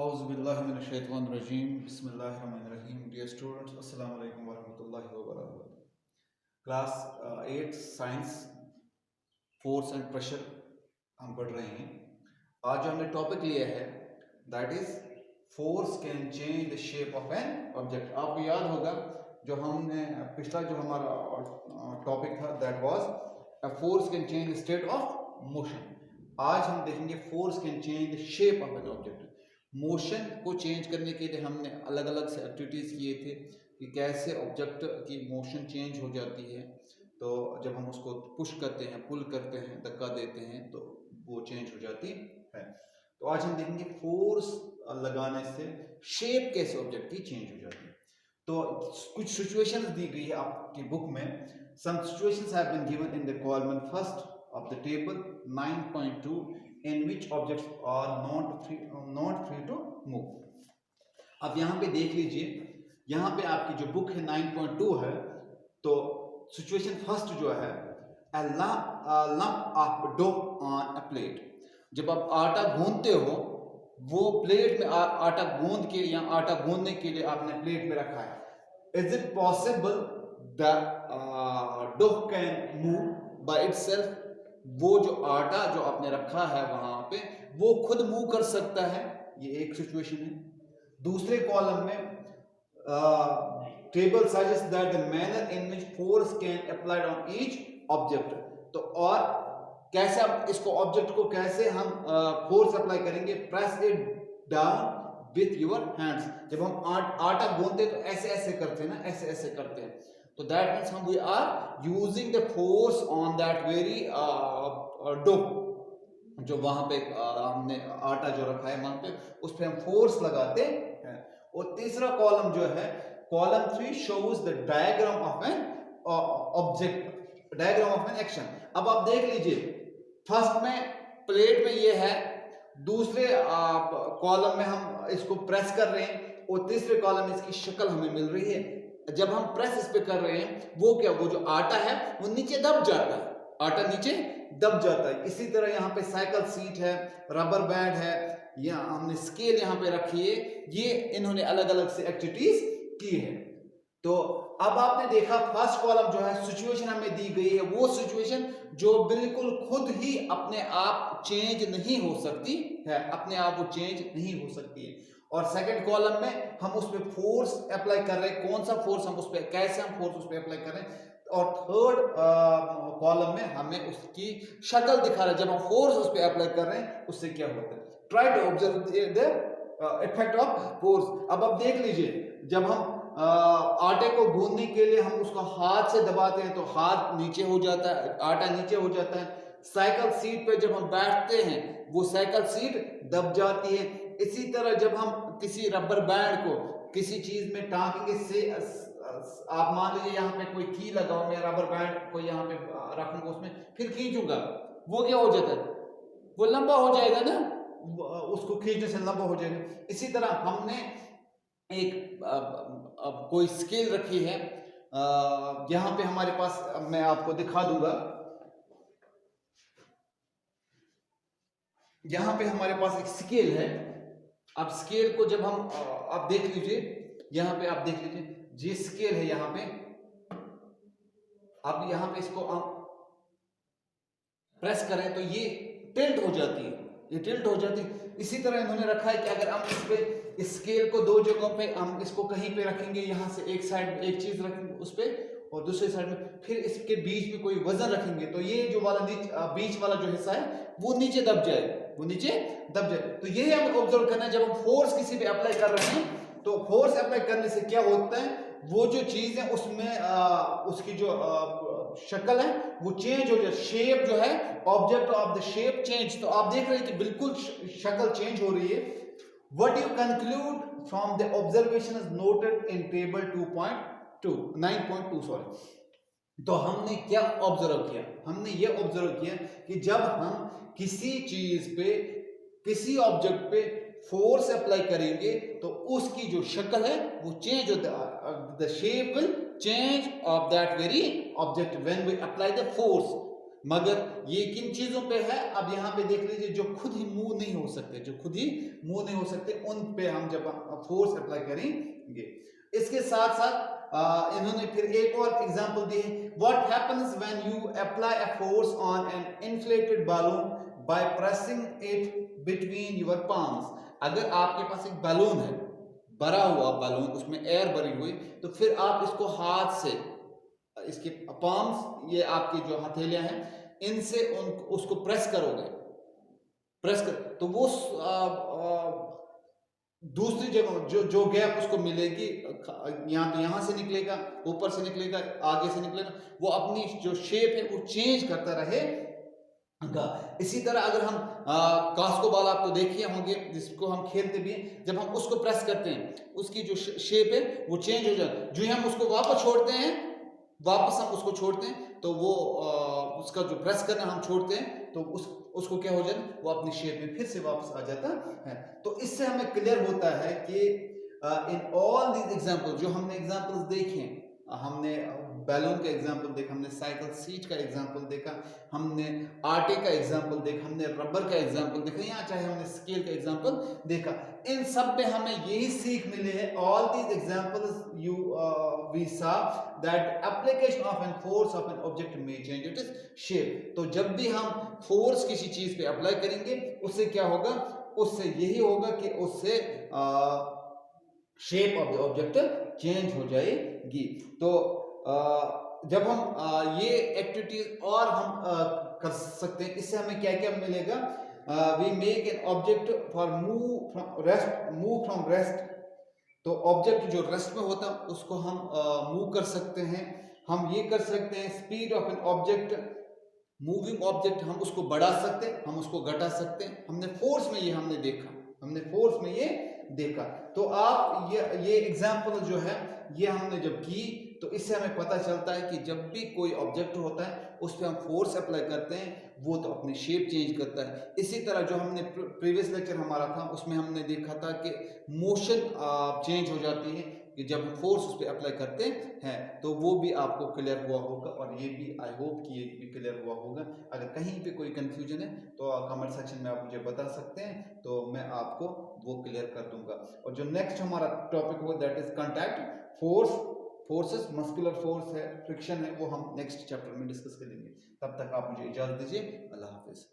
औज़ुबिल्लाहिमिनश्शैतानिर्रजीम बिस्मिल्लाहिर्रहमानिर्रहीम। Dear students, अस्सलाम वालेकुम वरहमतुल्लाहि वबरकातुहू। Class 8 science force and pressure हम पढ़ रहे हैं। आज जो हमने टॉपिक लिया है that is force can change the shape of an object. आपको याद होगा जो हमने पिछला जो हमारा टॉपिक था that was a force can change the state of motion. आज हम देखेंगे force can change the shape of an object. Motion को चेंज करने के लिए हमने अलग अलग से एक्टिविटीज़ किए थे कि कैसे ऑब्जेक्ट की मोशन चेंज हो जाती है। तो जब हम उसको पुश करते हैं, पुल करते हैं, धक्का देते हैं तो वो चेंज हो जाती है। तो आज हम देखेंगे फोर्स लगाने से शेप कैसे ऑब्जेक्ट की चेंज हो जाती है। तो कुछ सिचुएशंस दी गई है आपकी बुक में। Some situations have been given in the column first of the table 9.2 in which objects are not free to move। अब यहाँ पे देख लीजिए, यहाँ पे आपकी जो बुक है 9.2 है। तो सिचुएशन फर्स्ट जो है a lump of dough on a plate। जब आप आटा गूंदते हो, वो प्लेट में आटा गूंद के या आटा गूंदने के लिए आपने प्लेट में रखा है। Is it possible the dough can move by itself? वो जो आटा जो आपने रखा है वहां पे वो खुद मूव कर सकता है। ये एक सिचुएशन है। दूसरे कॉलम में table suggest that the manner in which force can applied on each object. तो और कैसे हम इसको ऑब्जेक्ट को कैसे हम फोर्स अप्लाई करेंगे? Press it down with your hands. जब हम आटा गूंदते तो ऐसे ऐसे करते हैं ना, ऐसे ऐसे करते हैं। तो दैट मीन्स हम we are using the force on that very dough. जो वहां पे हमने आटा जो रखा है वहां पे उस पर हम फोर्स लगाते हैं। और तीसरा कॉलम जो है column 3 shows the diagram of an object, diagram of an action. अब आप देख लीजिए, फर्स्ट में प्लेट में ये है, दूसरे कॉलम में हम इसको प्रेस कर रहे हैं और तीसरे कॉलम में इसकी शक्ल हमें मिल रही है। जब हम प्रेस इस पे कर रहे हैं वो क्या, वो जो आटा है वो नीचे दब जाता है, आटा नीचे दब जाता है। इसी तरह यहाँ पे साइकिल सीट है, रबर बैंड है, या हमने स्केल यहाँ पे रखी है। ये इन्होंने अलग अलग से एक्टिविटीज की है। तो अब आपने देखा फर्स्ट कॉलम जो है सिचुएशन हमें दी गई है, वो सिचुएशन जो बिल्कुल खुद ही अपने आप चेंज नहीं हो सकती है, अपने आप वो चेंज नहीं हो सकती है। और सेकंड कॉलम में हम उस पर फोर्स अप्लाई कर रहे हैं, कौन सा फोर्स हम उस पर, कैसे हम फोर्स उस पर अप्लाई कर रहे हैं। और थर्ड कॉलम में हमें उसकी शक्ल दिखा रहा है, जब हम फोर्स उस पर अप्लाई कर रहे हैं उससे क्या होता है। Try to observe the effect of force. अब आप देख लीजिए, जब हम आटे को गूंदने के लिए हम उसको हाथ से दबाते हैं तो हाथ नीचे हो जाता है, आटा नीचे हो जाता है। साइकिल सीट पे जब हम बैठते हैं वो साइकिल सीट दब जाती है। इसी तरह जब हम किसी रबर बैंड को किसी चीज में टांगेंगे से, आप मान लीजिए यहाँ पे कोई की लगा हो, मैं रबर बैंड को यहाँ पे रखूंगा, उसमें फिर खींचूंगा, वो क्या हो जाता है, वो लंबा हो जाएगा ना, उसको खींचने से लंबा हो जाएगा। इसी तरह हमने एक कोई स्केल रखी है, यहाँ पे हमारे पास, मैं आपको दिखा दूंगा, यहाँ पे हमारे पास एक स्केल है। अब स्केल को जब हम आप देख लीजिए, यहाँ पे आप देख लीजिए, ये स्केल है यहाँ पे। अब यहाँ पे इसको हम प्रेस करें तो ये टिल्ट हो जाती है, ये टिल्ट हो जाती है। इसी तरह इन्होंने रखा है कि अगर हम इस पे इस स्केल को दो जगहों पे हम इसको कहीं पे रखेंगे, यहाँ से एक साइड एक चीज रखेंगे उस पे और दूसरे साइड में फिर इसके बीच में कोई वजन रखेंगे तो ये जो वाला बीच वाला जो हिस्सा है वो नीचे दब जाएगा, वो नीचे दब जाए। तो यही हमें ऑब्जर्व करना है। जब हम फोर्स किसी पे अप्लाई कर रहे हैं तो फोर्स अप्लाई करने से क्या होता है, वो जो चीज है उसमें उसकी जो शक्ल है वो चेंज हो जाए, शेप जो है object of the shape change. तो आप देख रहे हैं कि बिल्कुल शक्ल चेंज हो रही है। What you conclude from the observation is noted in table 9.2 sorry. तो हमने क्या ऑब्जर्व किया, हमने ये ऑब्जर्व किया कि जब हम किसी चीज पे, किसी ऑब्जेक्ट पे फोर्स अप्लाई करेंगे तो उसकी जो शक्ल है वो चेंज होता है, the shape will change of that very object when we apply the force. मगर ये किन चीजों पे है, अब यहाँ पे देख लीजिए, जो खुद ही मूव नहीं हो सकते, जो खुद ही मूव नहीं हो सकते, उन पे हम जब फोर्स अप्लाई करेंगे। इसके साथ साथ इन्होंने फिर एक और एग्जांपल दी है, what happens when you apply a force on an inflated balloon by pressing it between your palms। अगर आपके पास एक बैलून है, भरा हुआ बैलून, उसमें एयर भरी हुई, तो फिर आप इसको हाथ से, इसके पाम्स, ये आपकी जो हथेलियां हैं, इनसे उसको प्रेस करोगे, प्रेस कर, तो वो दूसरी जगह जो जो गैप उसको मिलेगी, यहाँ तो यहाँ से निकलेगा, ऊपर से निकलेगा, आगे से निकलेगा, वो अपनी जो शेप है वो चेंज करता रहेगा। इसी तरह अगर हम कास्को बॉल आप तो देखिए होंगे, जिसको हम खेलते भी हैं, जब हम उसको प्रेस करते हैं, उसकी जो शेप है वो चेंज हो जाती है। जो ही हम उसको वापस छोड़ते हैं, वापस हम उसको छोड़ते हैं, तो वो उसका जो प्रेस करना हम छोड़ते हैं, तो उसको क्या हो जाता है, वो अपनी शेप में फिर से वापस आ जाता है। तो इससे हमें क्लियर होता है कि इन ऑल दीज एग्जांपल, जो हमने एग्जांपल्स देखे, हमने बैलून का एग्जांपल देखा, हमने साइकिल सीट का एग्जांपल देखा, हमने आटे का एग्जांपल देखा, हमने रबर का एग्जांपल देखा, या चाहे हमने स्केल का एग्जांपल देखा, इन सब में हमें यही सीख मिले है। All these examples you we saw that application of an force of an object may change it is shape. तो जब भी हम फोर्स किसी चीज पे अप्लाई करेंगे, उससे क्या होगा, उससे यही होगा कि उससे shape of the object change हो जाएगी। तो जब हम ये एक्टिविटीज और हम कर सकते हैं, इससे हमें क्या क्या मिलेगा, we make an object for move from rest. तो ऑब्जेक्ट जो रेस्ट में होता है उसको हम मूव कर सकते हैं। हम ये कर सकते हैं, speed of an object, moving object, हम उसको बढ़ा सकते हैं, हम उसको घटा सकते हैं। हमने फोर्स में ये हमने देखा, हमने फोर्स में ये देखा। तो आप ये एग्जांपल जो है, ये हमने जब की, तो इससे हमें पता चलता है कि जब भी कोई ऑब्जेक्ट होता है उस पर हम फोर्स अप्लाई करते हैं, वो तो अपनी शेप चेंज करता है। इसी तरह जो हमने प्रीवियस लेक्चर हमारा था, उसमें हमने देखा था कि मोशन चेंज हो जाती है कि जब हम फोर्स उस पर अप्लाई करते हैं, तो वो भी आपको क्लियर हुआ होगा, और ये भी आई होप कि ये भी क्लियर हुआ होगा। अगर कहीं पे कोई कंफ्यूजन है तो कमेंट सेक्शन में आप मुझे बता सकते हैं, तो मैं आपको वो क्लियर कर दूंगा। और जो नेक्स्ट हमारा टॉपिक हो, that is contact force, forces, muscular force है, फ्रिक्शन है, वो हम नेक्स्ट चैप्टर में डिस्कस करेंगे। तब तक आप मुझे इजाजत दीजिए। अल्लाह हाफिज।